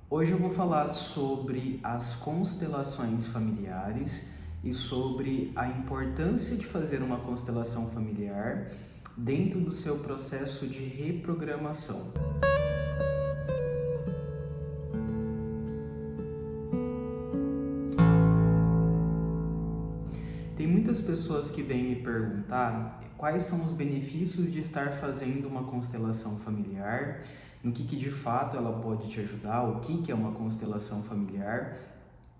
Hoje eu vou falar sobre as constelações familiares e sobre a importância de fazer uma constelação familiar dentro do seu processo de reprogramação. Tem muitas pessoas que vêm me perguntar quais são os benefícios de estar fazendo uma constelação familiar, no que de fato ela pode te ajudar, o que é uma constelação familiar.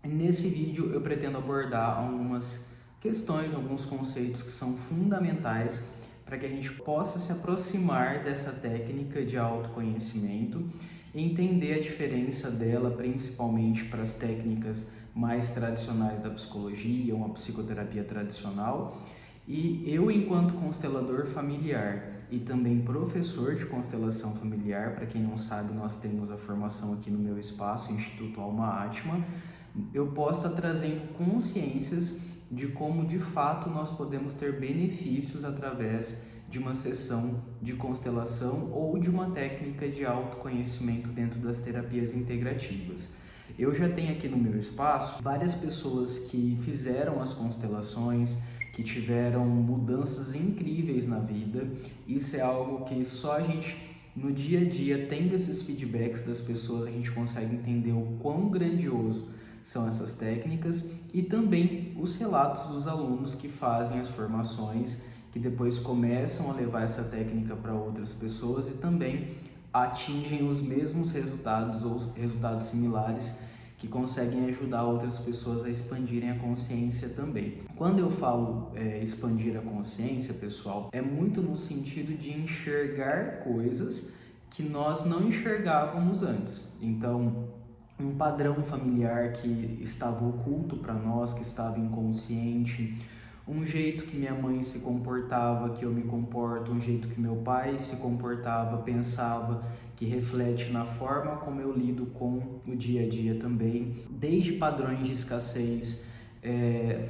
Nesse vídeo eu pretendo abordar algumas questões, alguns conceitos que são fundamentais para que a gente possa se aproximar dessa técnica de autoconhecimento e entender a diferença dela, principalmente para as técnicas mais tradicionais da psicologia, uma psicoterapia tradicional. E eu, enquanto constelador familiar e também professor de constelação familiar, para quem não sabe, nós temos a formação aqui no meu espaço, Instituto Alma Atma, eu posso estar trazendo consciências de como de fato nós podemos ter benefícios através de uma sessão de constelação ou de uma técnica de autoconhecimento dentro das terapias integrativas. Eu já tenho aqui no meu espaço várias pessoas que fizeram as constelações, que tiveram mudanças incríveis na vida. Isso é algo que só a gente, no dia a dia, tendo esses feedbacks das pessoas, a gente consegue entender o quão grandioso são essas técnicas, e também os relatos dos alunos que fazem as formações, que depois começam a levar essa técnica para outras pessoas e também atingem os mesmos resultados ou resultados similares, que conseguem ajudar outras pessoas a expandirem a consciência também. Quando eu falo expandir a consciência, pessoal, é muito no sentido de enxergar coisas que nós não enxergávamos antes. Então, um padrão familiar que estava oculto para nós, que estava inconsciente, um jeito que minha mãe se comportava, que eu me comporto, um jeito que meu pai se comportava, pensava, que reflete na forma como eu lido com o dia a dia também, desde padrões de escassez,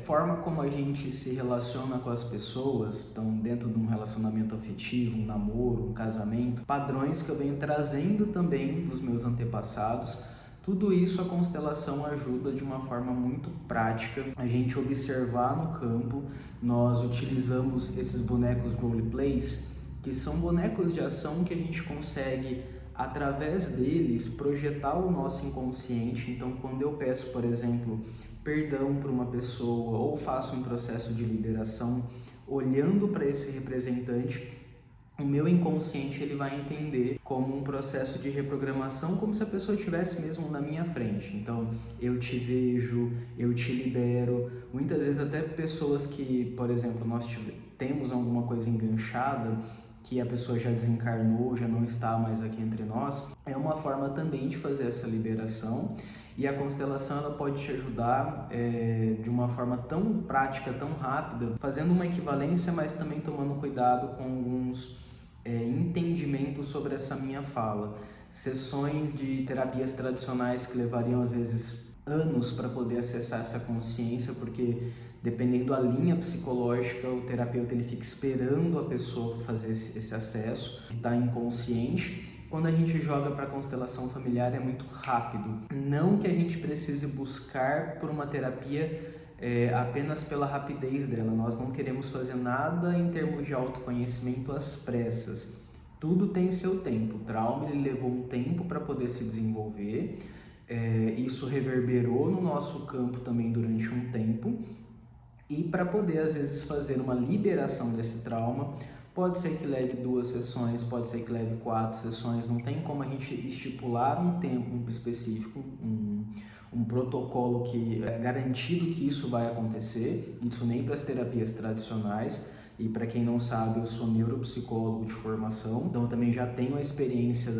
forma como a gente se relaciona com as pessoas, então dentro de um relacionamento afetivo, um namoro, um casamento, padrões que eu venho trazendo também dos meus antepassados. Tudo isso a constelação ajuda de uma forma muito prática a gente observar no campo. Nós utilizamos esses bonecos roleplays, que são bonecos de ação que a gente consegue, através deles, projetar o nosso inconsciente. Então, quando eu peço, por exemplo, perdão para uma pessoa ou faço um processo de liberação, olhando para esse representante, o meu inconsciente ele vai entender como um processo de reprogramação, como se a pessoa estivesse mesmo na minha frente. Então, eu te vejo, eu te libero. Muitas vezes até pessoas que, por exemplo, nós temos alguma coisa enganchada, que a pessoa já desencarnou, já não está mais aqui entre nós, é uma forma também de fazer essa liberação. E a constelação ela pode te ajudar de uma forma tão prática, tão rápida, fazendo uma equivalência, mas também tomando cuidado com alguns entendimentos sobre essa minha fala. Sessões de terapias tradicionais que levariam às vezes anos para poder acessar essa consciência, porque dependendo da linha psicológica, o terapeuta ele fica esperando a pessoa fazer esse acesso, que está inconsciente. Quando a gente joga para a constelação familiar é muito rápido. Não que a gente precise buscar por uma terapia apenas pela rapidez dela. Nós não queremos fazer nada em termos de autoconhecimento às pressas. Tudo tem seu tempo. O trauma ele levou um tempo para poder se desenvolver. Isso reverberou no nosso campo também durante um tempo. E para poder, às vezes, fazer uma liberação desse trauma, pode ser que leve 2 sessões, pode ser que leve 4 sessões, não tem como a gente estipular um tempo específico, um protocolo que é garantido que isso vai acontecer, isso nem para as terapias tradicionais. E para quem não sabe, eu sou neuropsicólogo de formação, então eu também já tenho a experiência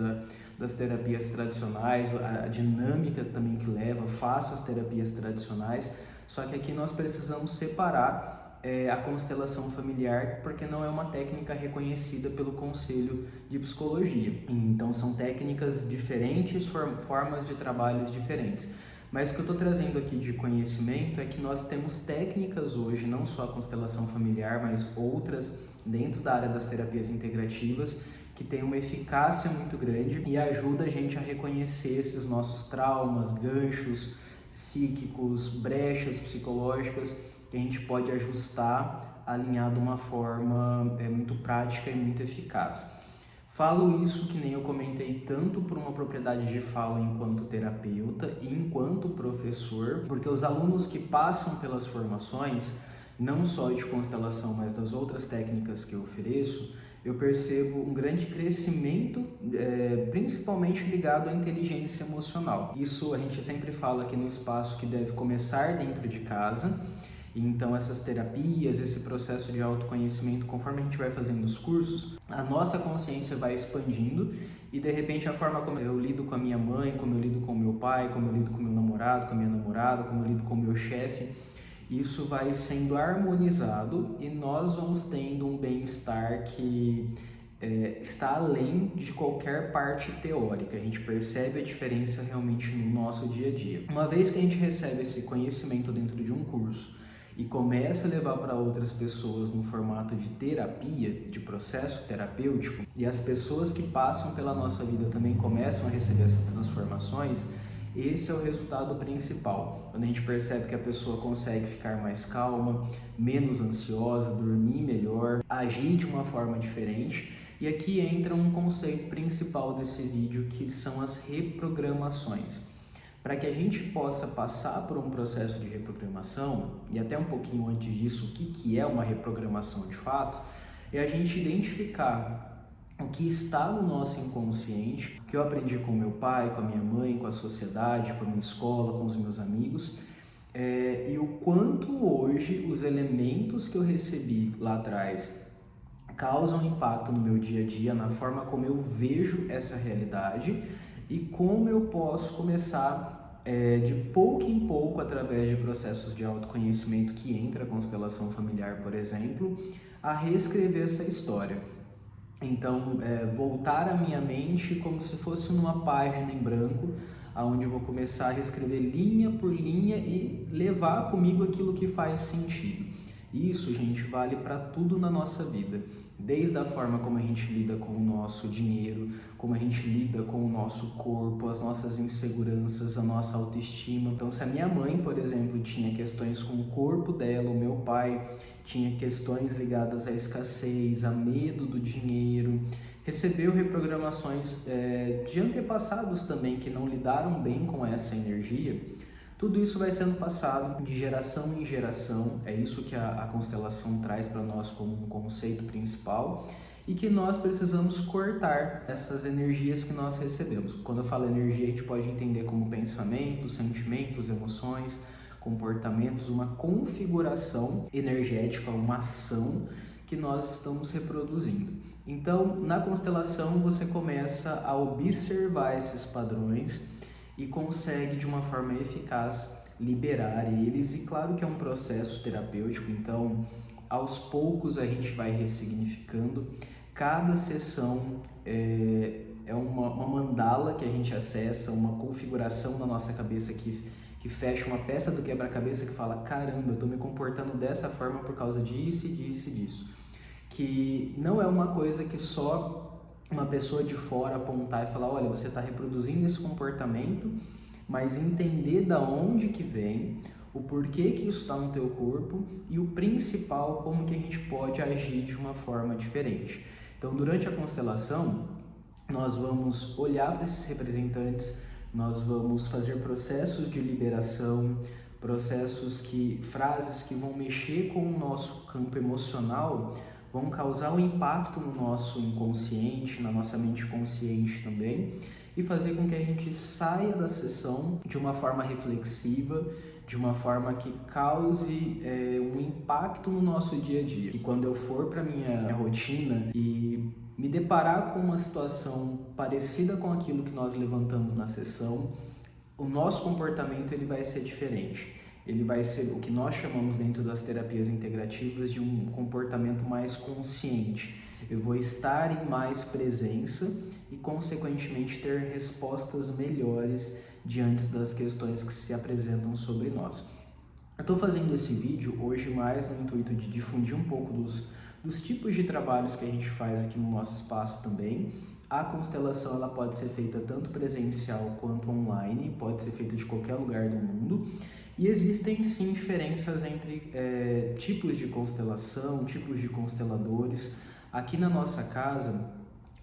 das terapias tradicionais, a dinâmica também que leva, faço as terapias tradicionais, só que aqui nós precisamos separar a constelação familiar, porque não é uma técnica reconhecida pelo Conselho de Psicologia. Então são técnicas diferentes, formas de trabalhos diferentes. Mas o que eu estou trazendo aqui de conhecimento é que nós temos técnicas hoje, não só a constelação familiar, mas outras dentro da área das terapias integrativas, que tem uma eficácia muito grande e ajuda a gente a reconhecer esses nossos traumas, ganchos psíquicos, brechas psicológicas que a gente pode ajustar, alinhar de uma forma muito prática e muito eficaz. Falo isso, que nem eu comentei, tanto por uma propriedade de fala enquanto terapeuta e enquanto professor, porque os alunos que passam pelas formações, não só de constelação, mas das outras técnicas que eu ofereço, eu percebo um grande crescimento, principalmente ligado à inteligência emocional. Isso a gente sempre fala aqui no espaço que deve começar dentro de casa. Então essas terapias, esse processo de autoconhecimento, conforme a gente vai fazendo os cursos, a nossa consciência vai expandindo e de repente a forma como eu lido com a minha mãe, como eu lido com o meu pai, como eu lido com o meu namorado, com a minha namorada, como eu lido com o meu chefe, isso vai sendo harmonizado e nós vamos tendo um bem-estar que está além de qualquer parte teórica. A gente percebe a diferença realmente no nosso dia a dia. Uma vez que a gente recebe esse conhecimento dentro de um curso e começa a levar para outras pessoas no formato de terapia, de processo terapêutico, e as pessoas que passam pela nossa vida também começam a receber essas transformações, esse é o resultado principal. Quando a gente percebe que a pessoa consegue ficar mais calma, menos ansiosa, dormir melhor, agir de uma forma diferente. E aqui entra um conceito principal desse vídeo, que são as reprogramações. Para que a gente possa passar por um processo de reprogramação, e até um pouquinho antes disso, o que é uma reprogramação de fato, é a gente identificar o que está no nosso inconsciente, que eu aprendi com meu pai, com a minha mãe, com a sociedade, com a minha escola, com os meus amigos, e o quanto hoje os elementos que eu recebi lá atrás causam impacto no meu dia a dia, na forma como eu vejo essa realidade e como eu posso começar de pouco em pouco, através de processos de autoconhecimento que entra a constelação familiar, por exemplo, a reescrever essa história. Então, voltar a minha mente como se fosse numa página em branco, onde eu vou começar a reescrever linha por linha e levar comigo aquilo que faz sentido. Isso, gente, vale para tudo na nossa vida. Desde a forma como a gente lida com o nosso dinheiro, como a gente lida com o nosso corpo, as nossas inseguranças, a nossa autoestima. Então, se a minha mãe, por exemplo, tinha questões com o corpo dela, o meu pai tinha questões ligadas à escassez, a medo do dinheiro, recebeu reprogramações de antepassados também que não lidaram bem com essa energia. Tudo isso vai sendo passado de geração em geração, é isso que a constelação traz para nós como um conceito principal, e que nós precisamos cortar essas energias que nós recebemos. Quando eu falo energia, a gente pode entender como pensamentos, sentimentos, emoções, comportamentos, uma configuração energética, uma ação que nós estamos reproduzindo. Então, na constelação, você começa a observar esses padrões e consegue de uma forma eficaz liberar eles, e claro que é um processo terapêutico, então aos poucos a gente vai ressignificando. Cada sessão é uma mandala que a gente acessa, uma configuração na nossa cabeça que fecha uma peça do quebra-cabeça que fala: caramba, eu estou me comportando dessa forma por causa disso e disso e disso. Que não é uma coisa que só uma pessoa de fora apontar e falar: olha, você está reproduzindo esse comportamento, mas entender da onde que vem, o porquê que isso está no teu corpo e o principal, como que a gente pode agir de uma forma diferente. Então, durante a constelação, nós vamos olhar para esses representantes, nós vamos fazer processos de liberação, frases que vão mexer com o nosso campo emocional, vão causar um impacto no nosso inconsciente, na nossa mente consciente também, e fazer com que a gente saia da sessão de uma forma reflexiva, de uma forma que cause um impacto no nosso dia a dia. E quando eu for para minha rotina e me deparar com uma situação parecida com aquilo que nós levantamos na sessão, o nosso comportamento ele vai ser diferente. Ele vai ser o que nós chamamos dentro das terapias integrativas de um comportamento mais consciente. Eu vou estar em mais presença e, consequentemente, ter respostas melhores diante das questões que se apresentam sobre nós. Eu estou fazendo esse vídeo hoje mais no intuito de difundir um pouco dos dos tipos de trabalhos que a gente faz aqui no nosso espaço também. A constelação ela pode ser feita tanto presencial quanto online, pode ser feita de qualquer lugar do mundo. E existem sim diferenças entre tipos de constelação, tipos de consteladores. Aqui na nossa casa,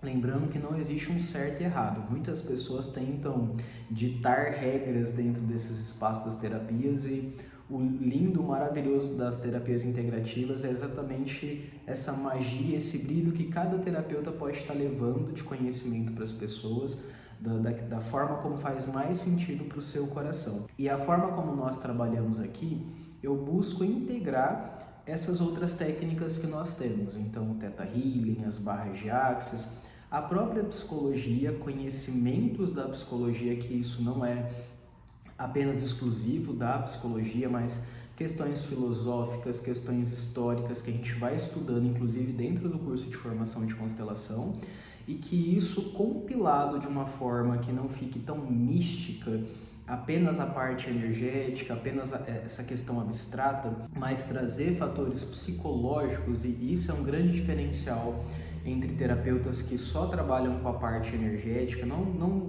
lembrando que não existe um certo e errado. Muitas pessoas tentam ditar regras dentro desses espaços das terapias e o lindo, maravilhoso das terapias integrativas é exatamente essa magia, esse brilho que cada terapeuta pode estar levando de conhecimento para as pessoas, da forma como faz mais sentido para o seu coração. E a forma como nós trabalhamos aqui, eu busco integrar essas outras técnicas que nós temos. Então, o Theta Healing, as barras de Axis, a própria psicologia, conhecimentos da psicologia, que isso não é apenas exclusivo da psicologia, mas questões filosóficas, questões históricas que a gente vai estudando, inclusive dentro do curso de formação de constelação, e que isso compilado de uma forma que não fique tão mística, apenas a parte energética, apenas essa questão abstrata, mas trazer fatores psicológicos, e isso é um grande diferencial entre terapeutas que só trabalham com a parte energética, não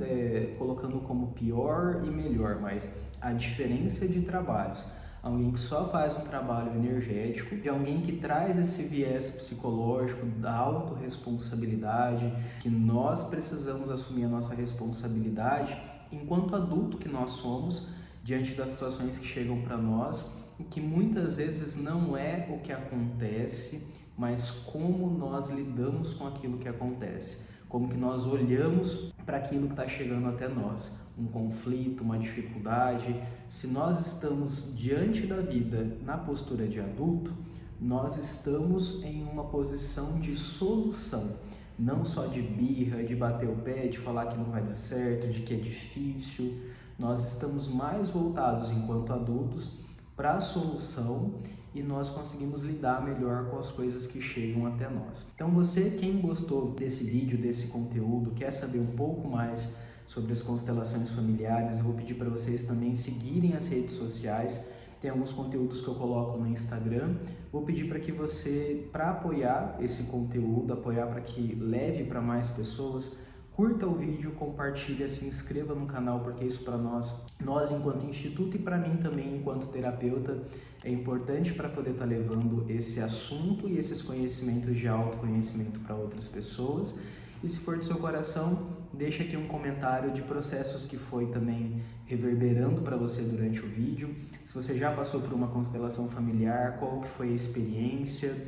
colocando como pior e melhor, mas a diferença de trabalhos. Alguém que só faz um trabalho energético, de alguém que traz esse viés psicológico da autorresponsabilidade, que nós precisamos assumir a nossa responsabilidade enquanto adulto que nós somos, diante das situações que chegam para nós, e que muitas vezes não é o que acontece, mas como nós lidamos com aquilo que acontece, como que nós olhamos para aquilo que está chegando até nós, um conflito, uma dificuldade. Se nós estamos diante da vida na postura de adulto, nós estamos em uma posição de solução, não só de birra, de bater o pé, de falar que não vai dar certo, de que é difícil. Nós estamos mais voltados enquanto adultos para a solução e nós conseguimos lidar melhor com as coisas que chegam até nós. Então você, quem gostou desse vídeo, desse conteúdo, quer saber um pouco mais sobre as constelações familiares, eu vou pedir para vocês também seguirem as redes sociais. Tem alguns conteúdos que eu coloco no Instagram. Vou pedir para que você, para apoiar esse conteúdo, apoiar para que leve para mais pessoas, curta o vídeo, compartilha, se inscreva no canal, porque isso para nós enquanto instituto e para mim também enquanto terapeuta, é importante para poder estar levando esse assunto e esses conhecimentos de autoconhecimento para outras pessoas. E se for do seu coração, deixa aqui um comentário de processos que foi também reverberando para você durante o vídeo. Se você já passou por uma constelação familiar, qual que foi a experiência,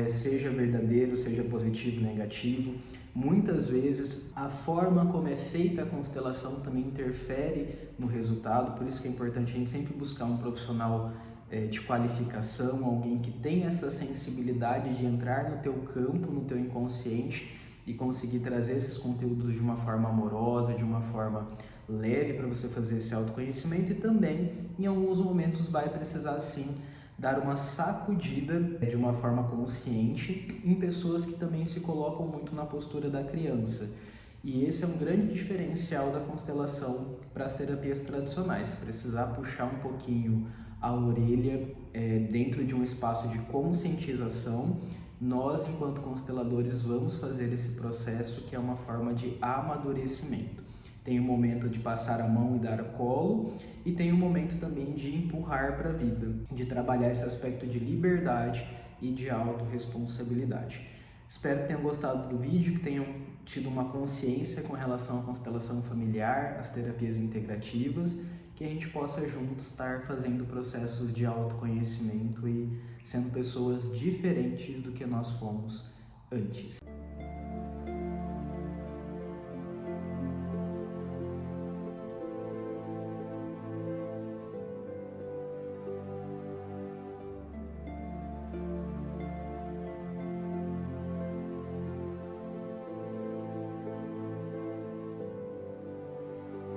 seja verdadeiro, seja positivo, negativo. Muitas vezes a forma como é feita a constelação também interfere no resultado, por isso que é importante a gente sempre buscar um profissional de qualificação, alguém que tenha essa sensibilidade de entrar no teu campo, no teu inconsciente e conseguir trazer esses conteúdos de uma forma amorosa, de uma forma leve para você fazer esse autoconhecimento. E também, em alguns momentos, vai precisar sim dar uma sacudida de uma forma consciente em pessoas que também se colocam muito na postura da criança. E esse é um grande diferencial da constelação para as terapias tradicionais. Se precisar puxar um pouquinho a orelha dentro de um espaço de conscientização, nós, enquanto consteladores, vamos fazer esse processo que é uma forma de amadurecimento. Tem o momento de passar a mão e dar colo, e tem o momento também de empurrar para a vida, de trabalhar esse aspecto de liberdade e de autorresponsabilidade. Espero que tenham gostado do vídeo, que tenham tido uma consciência com relação à constelação familiar, às terapias integrativas, que a gente possa juntos estar fazendo processos de autoconhecimento e sendo pessoas diferentes do que nós fomos antes.